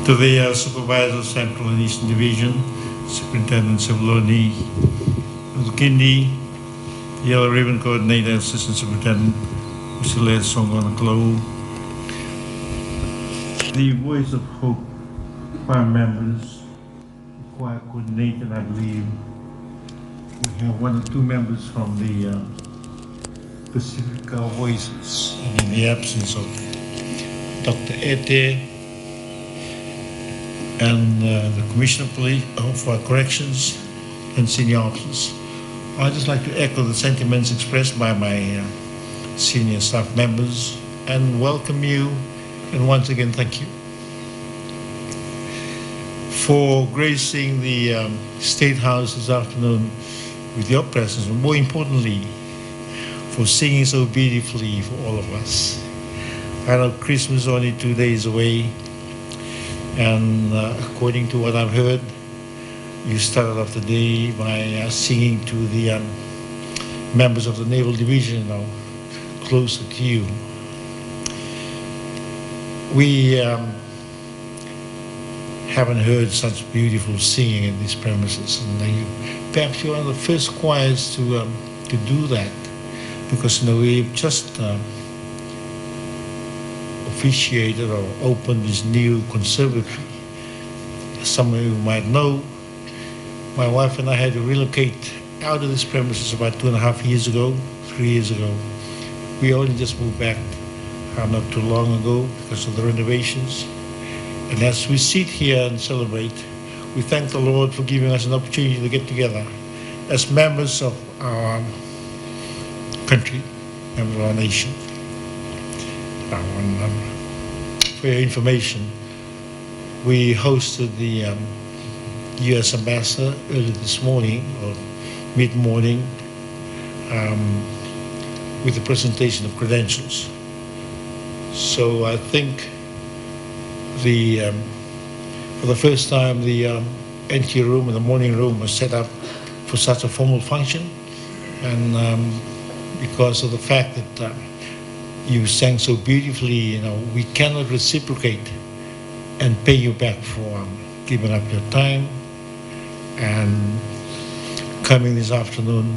Today, our Supervisor of Central and Eastern Division, Superintendent Sebuloni Kindi, Yellow Ribbon Coordinator, Assistant Superintendent Usile Songonaklo, the Voice of Hope choir members, the choir coordinator, I believe. We have one or two members from the Pacifica Voices, and in the absence of Dr. Ete, and the Commissioner of Police for Corrections and Senior Officers. I'd just like to echo the sentiments expressed by my senior staff members and welcome you, and once again thank you for gracing the State House this afternoon with your presence, and more importantly for singing so beautifully for all of us. I know Christmas is only 2 days away, and according to what I've heard, you started off the day by singing to the members of the Naval Division, now closer to you. We haven't heard such beautiful singing in these premises, and perhaps you're one of the first choirs to do that, because we've just officiated or opened this new conservatory. As some of you might know, my wife and I had to relocate out of this premises about 2.5 years ago, 3 years ago. We only just moved back not too long ago because of the renovations. And as we sit here and celebrate, we thank the Lord for giving us an opportunity to get together as members of our country, members of our nation. For your information, we hosted the U.S. Ambassador early this morning, or mid-morning, with the presentation of credentials. So I think the for the first time the entry room and the morning room was set up for such a formal function, and because of the fact that you sang so beautifully, we cannot reciprocate and pay you back for giving up your time and coming this afternoon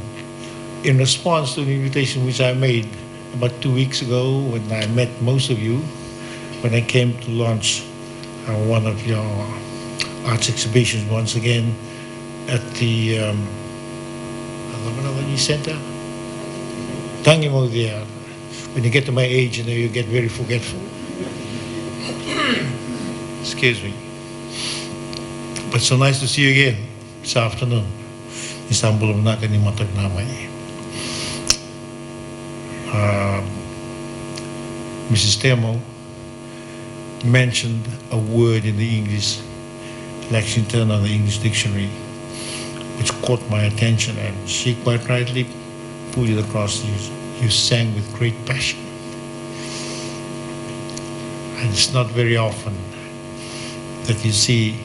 in response to an invitation which I made about 2 weeks ago when I met most of you, when I came to launch one of your arts exhibitions once again at the Center. Tangimo there. When you get to my age, you get very forgetful. Excuse me. But so nice to see you again this afternoon. Isang bulong na kaning matag namay. Mrs. Temo mentioned a word in the English Lexington or the English dictionary which caught my attention, and she quite rightly put it across to you. You sang with great passion. And it's not very often that you see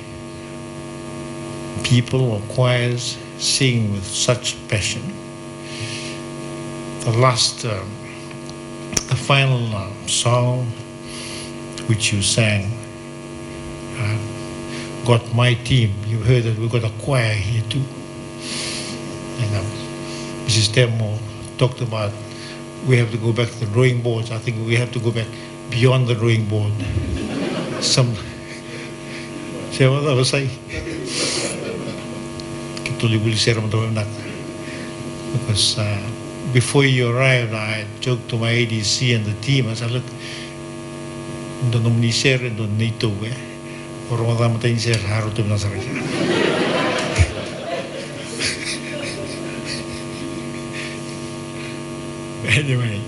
people or choirs sing with such passion. The final song which you sang got my team. You heard that we got a choir here too. And Mrs. Temo talked about we have to go back to the drawing boards. I think we have to go back beyond the drawing board. Say what I was saying. Because before you arrived, I joked to my ADC and the team. I said, look, don't know share and don't need to. Orang orang mata share harus tu benar saja. Anyway,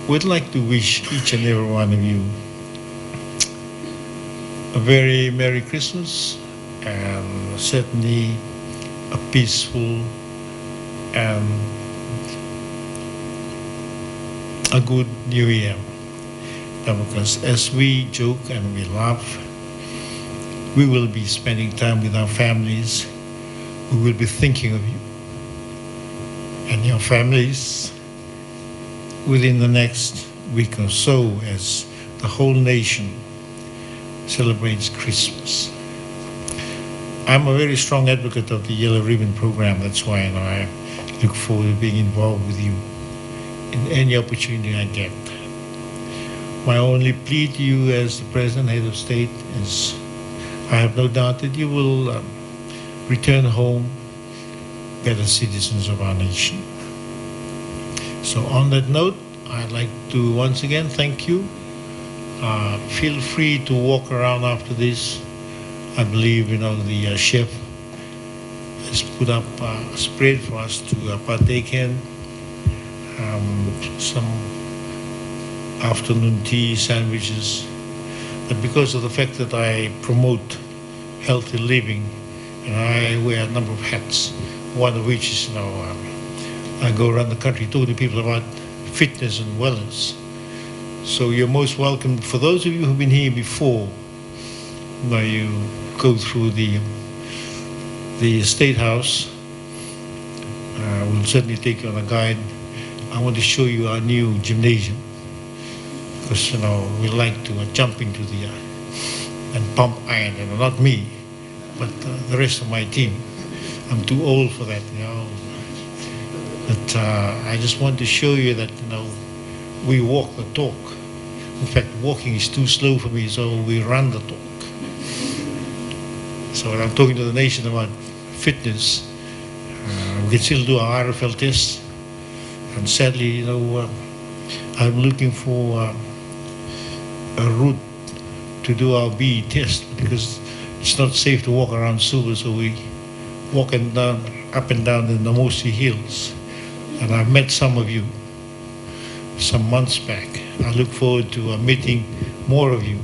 we'd like to wish each and every one of you a very Merry Christmas and certainly a peaceful and a good New Year. Because as we joke and we laugh, we will be spending time with our families. We will be thinking of you and your families within the next week or so as the whole nation celebrates Christmas. I'm a very strong advocate of the Yellow Ribbon Program. That's why I look forward to being involved with you in any opportunity I get. My only plea to you as the President, Head of State, is I have no doubt that you will return home better citizens of our nation. So on that note, I'd like to once again thank you. Feel free to walk around after this. I believe, the chef has put up a spread for us to partake in. Some afternoon tea, sandwiches. But because of the fact that I promote healthy living, and I wear a number of hats, one of which is, I go around the country talking to people about fitness and wellness. So you're most welcome. For those of you who've been here before, you go through the State House. We'll certainly take you on a guide. I want to show you our new gymnasium because we like to jump into the and pump iron. Not me, but the rest of my team. I'm too old for that, But I just want to show you that we walk the talk. In fact, walking is too slow for me, so we run the talk. So when I'm talking to the nation about fitness, we can still do our RFL test. And sadly, I'm looking for a route to do our BE test because it's not safe to walk around Suva, so we walk up and down the Namosi Hills. And I've met some of you some months back. I look forward to meeting more of you.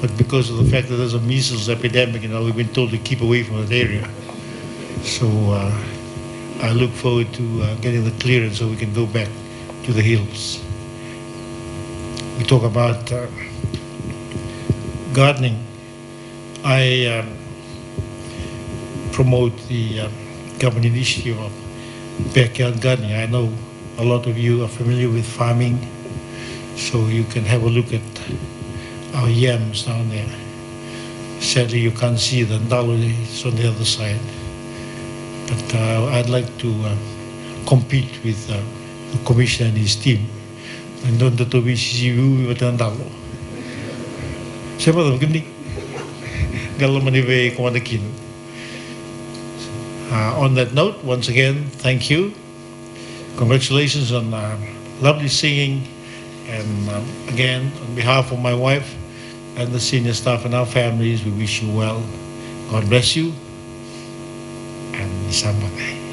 But because of the fact that there's a measles epidemic, we've been told to keep away from that area. So I look forward to getting the clearance so we can go back to the hills. we talk about gardening. I promote the government initiative of backyard gardening. I know a lot of you are familiar with farming, so you can have a look at our yams down there. Sadly, you can't see the ndalo is on the other side. But I'd like to compete with the commissioner and his team. And don't to be CCU with the ndalo. Siapa tu gini? Kalau maniwe kumadakin. On that note, once again, thank you. Congratulations on lovely singing. And again, on behalf of my wife and the senior staff and our families, we wish you well. God bless you. And Isang Batay.